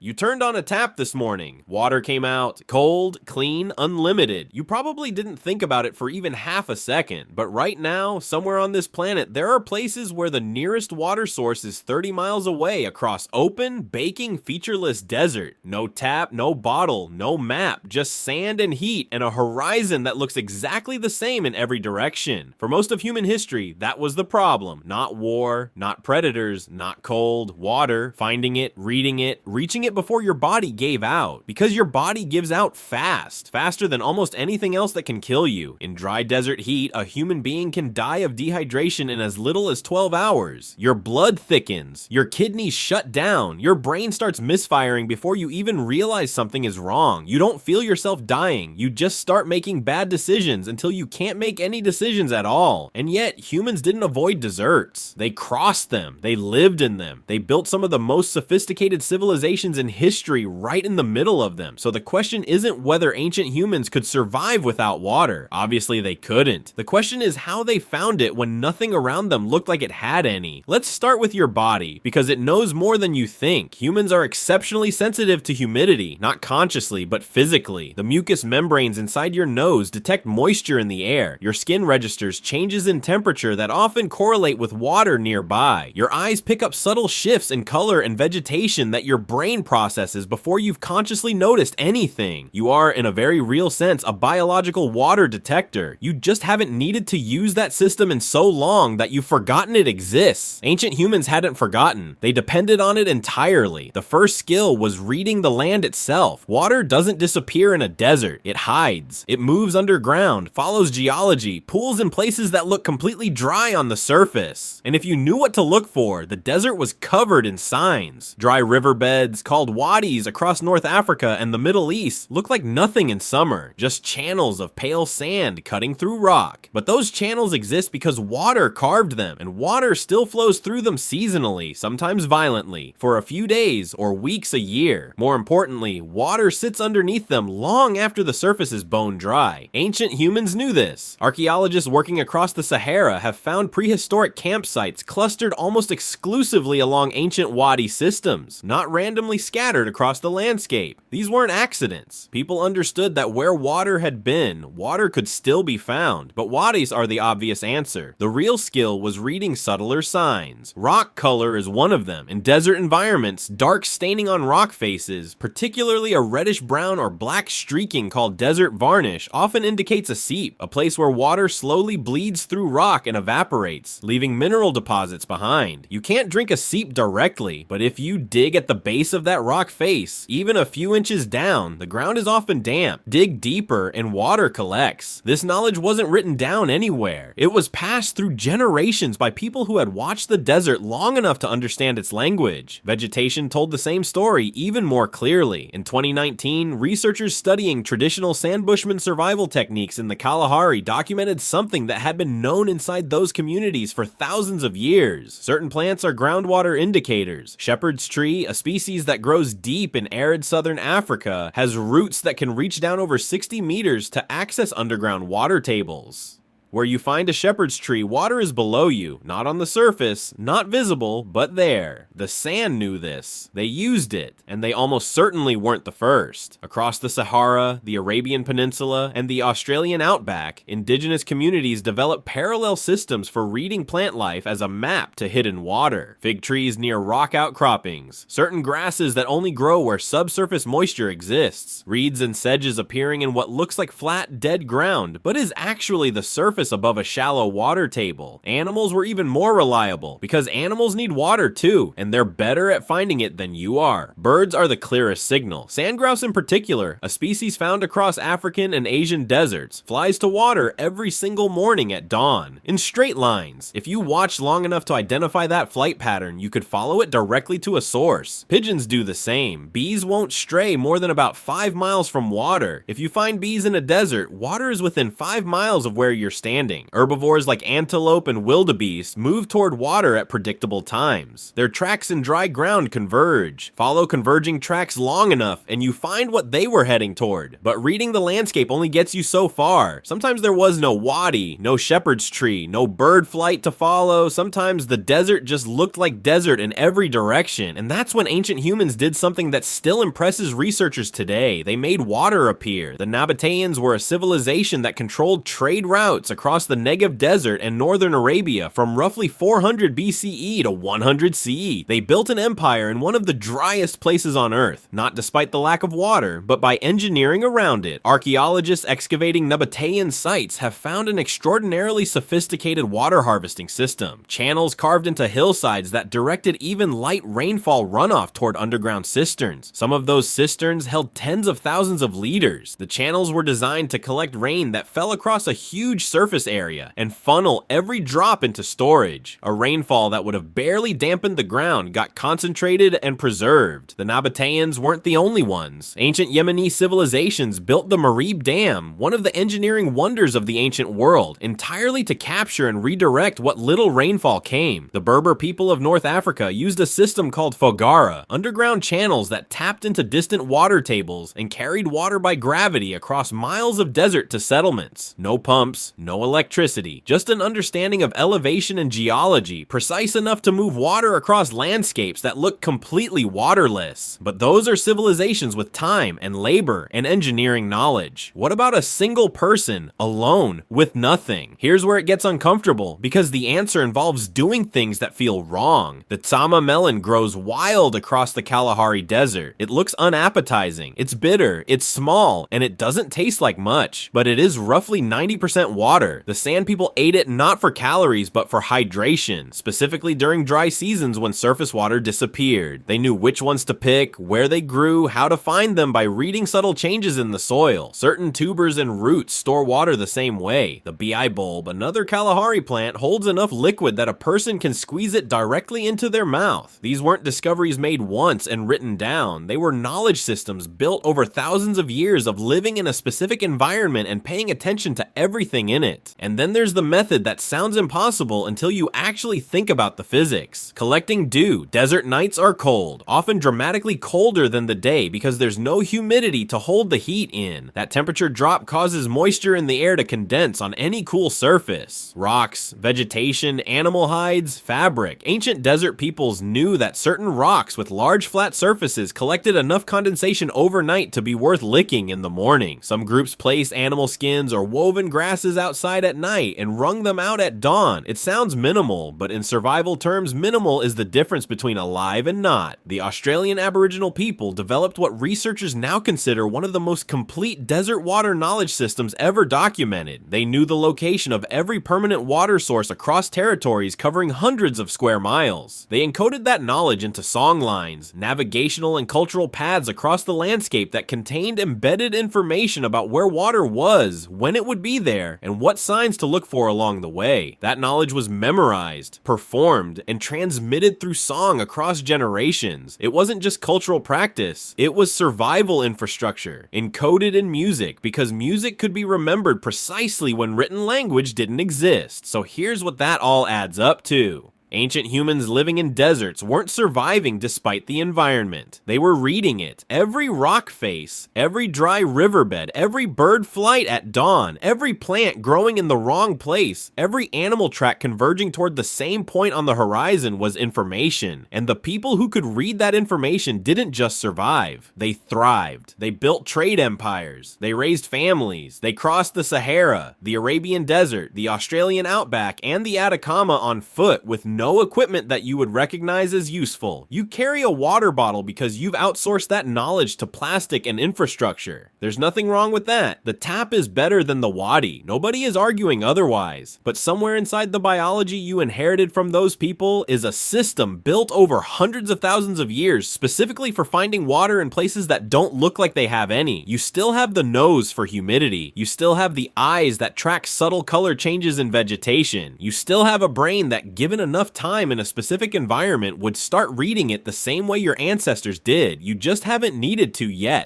You turned on a tap this morning. Water came out, cold, clean, unlimited. You probably didn't think about it for even half a second, but right now, somewhere on this planet, there are places where the nearest water source is 30 miles away across open, baking, featureless desert. No tap, no bottle, no map, just sand and heat and a horizon that looks exactly the same in every direction. For most of human history, that was the problem. Not war, not predators, not cold, water, finding it, reading it, reaching it before your body gave out. Because your body gives out fast, faster than almost anything else that can kill you. In dry desert heat, a human being can die of dehydration in as little as 12 hours. Your blood thickens, your kidneys shut down, your brain starts misfiring before you even realize something is wrong. You don't feel yourself dying, you just start making bad decisions until you can't make any decisions at all. And yet, humans didn't avoid deserts. They crossed them, they lived in them, they built some of the most sophisticated civilizations in history right in the middle of them. So the question isn't whether ancient humans could survive without water. Obviously they couldn't. The question is how they found it when nothing around them looked like it had any. Let's start with your body, because it knows more than you think. Humans are exceptionally sensitive to humidity, not consciously, but physically. The mucous membranes inside your nose detect moisture in the air. Your skin registers changes in temperature that often correlate with water nearby. Your eyes pick up subtle shifts in color and vegetation that your brain processes before you've consciously noticed anything. You are, in a very real sense, a biological water detector. You just haven't needed to use that system in so long that you've forgotten it exists. Ancient humans hadn't forgotten. They depended on it entirely. The first skill was reading the land itself. Water doesn't disappear in a desert. It hides. It moves underground, follows geology, pools in places that look completely dry on the surface. And if you knew what to look for, the desert was covered in signs. Dry riverbeds, called wadis across North Africa and the Middle East, look like nothing in summer, just channels of pale sand cutting through rock. But those channels exist because water carved them, and water still flows through them seasonally, sometimes violently, for a few days or weeks a year. More importantly, water sits underneath them long after the surface is bone dry. Ancient humans knew this. Archaeologists working across the Sahara have found prehistoric campsites clustered almost exclusively along ancient wadi systems, not randomly scattered across the landscape. These weren't accidents. People understood that where water had been, water could still be found, but wadis are the obvious answer. The real skill was reading subtler signs. Rock color is one of them. In desert environments, dark staining on rock faces, particularly a reddish brown or black streaking called desert varnish, often indicates a seep, a place where water slowly bleeds through rock and evaporates, leaving mineral deposits behind. You can't drink a seep directly, but if you dig at the base of that rock face, even a few inches down, the ground is often damp. Dig deeper and water collects. This knowledge wasn't written down anywhere. It was passed through generations by people who had watched the desert long enough to understand its language. Vegetation told the same story even more clearly. In 2019, researchers studying traditional sandbushman survival techniques in the Kalahari documented something that had been known inside those communities for thousands of years. Certain plants are groundwater indicators. Shepherd's tree, a species that grows deep in arid southern Africa, has roots that can reach down over 60 meters to access underground water tables. Where you find a shepherd's tree, water is below you, not on the surface, not visible, but there. The sand knew this. They used it, and they almost certainly weren't the first. Across the Sahara, the Arabian Peninsula, and the Australian outback, indigenous communities developed parallel systems for reading plant life as a map to hidden water. Fig trees near rock outcroppings, certain grasses that only grow where subsurface moisture exists, reeds and sedges appearing in what looks like flat, dead ground, but is actually the surface above a shallow water table. Animals were even more reliable, because animals need water too, and they're better at finding it than you are. Birds are the clearest signal. Sandgrouse in particular, a species found across African and Asian deserts, flies to water every single morning at dawn, in straight lines. If you watched long enough to identify that flight pattern, you could follow it directly to a source. Pigeons do the same. Bees won't stray more than about 5 miles from water. If you find bees in a desert, water is within 5 miles of where you're standing. understanding. Herbivores like antelope and wildebeest move toward water at predictable times. Their tracks in dry ground converge. Follow converging tracks long enough and you find what they were heading toward. But reading the landscape only gets you so far. Sometimes there was no wadi, no shepherd's tree, no bird flight to follow. Sometimes the desert just looked like desert in every direction. And that's when ancient humans did something that still impresses researchers today. They made water appear. The Nabateans were a civilization that controlled trade routes across the Negev Desert and northern Arabia from roughly 400 BCE to 100 CE. They built an empire in one of the driest places on Earth, not despite the lack of water, but by engineering around it. Archaeologists excavating Nabatean sites have found an extraordinarily sophisticated water harvesting system. Channels carved into hillsides that directed even light rainfall runoff toward underground cisterns. Some of those cisterns held tens of thousands of liters. The channels were designed to collect rain that fell across a huge surface area and funnel every drop into storage. A rainfall that would have barely dampened the ground got concentrated and preserved. The Nabateans weren't the only ones. Ancient Yemeni civilizations built the Marib Dam, one of the engineering wonders of the ancient world, entirely to capture and redirect what little rainfall came. The Berber people of North Africa used a system called Fogara, underground channels that tapped into distant water tables and carried water by gravity across miles of desert to settlements. No pumps, no electricity, just an understanding of elevation and geology, precise enough to move water across landscapes that look completely waterless. But those are civilizations with time and labor and engineering knowledge. What about a single person, alone, with nothing? Here's where it gets uncomfortable, because the answer involves doing things that feel wrong. The Tsama melon grows wild across the Kalahari Desert. It looks unappetizing, it's bitter, it's small, and it doesn't taste like much, but it is roughly 90% water. The Sand people ate it not for calories, but for hydration, specifically during dry seasons when surface water disappeared. They knew which ones to pick, where they grew, how to find them by reading subtle changes in the soil. Certain tubers and roots store water the same way. The bi bulb, another Kalahari plant, holds enough liquid that a person can squeeze it directly into their mouth. These weren't discoveries made once and written down. They were knowledge systems built over thousands of years of living in a specific environment and paying attention to everything in it. And then there's the method that sounds impossible until you actually think about the physics. Collecting dew. Desert nights are cold, often dramatically colder than the day because there's no humidity to hold the heat in. That temperature drop causes moisture in the air to condense on any cool surface. Rocks, vegetation, animal hides, fabric. Ancient desert peoples knew that certain rocks with large flat surfaces collected enough condensation overnight to be worth licking in the morning. Some groups placed animal skins or woven grasses outside at night and wrung them out at dawn. It sounds minimal, but in survival terms, minimal is the difference between alive and not. The Australian Aboriginal people developed what researchers now consider one of the most complete desert water knowledge systems ever documented. They knew the location of every permanent water source across territories covering hundreds of square miles. They encoded that knowledge into song lines, navigational and cultural paths across the landscape that contained embedded information about where water was, when it would be there, and what signs to look for along the way. That knowledge was memorized, performed, and transmitted through song across generations. It wasn't just cultural practice, it was survival infrastructure, encoded in music, because music could be remembered precisely when written language didn't exist. So here's what that all adds up to. Ancient humans living in deserts weren't surviving despite the environment. They were reading it. Every rock face, every dry riverbed, every bird flight at dawn, every plant growing in the wrong place, every animal track converging toward the same point on the horizon was information. And the people who could read that information didn't just survive. They thrived. They built trade empires. They raised families. They crossed the Sahara, the Arabian Desert, the Australian outback, and the Atacama on foot with no equipment that you would recognize as useful. You carry a water bottle because you've outsourced that knowledge to plastic and infrastructure. There's nothing wrong with that. The tap is better than the wadi. Nobody is arguing otherwise. But somewhere inside the biology you inherited from those people is a system built over hundreds of thousands of years specifically for finding water in places that don't look like they have any. You still have the nose for humidity. You still have the eyes that track subtle color changes in vegetation. You still have a brain that, given enough time in a specific environment, would start reading it the same way your ancestors did. You just haven't needed to yet.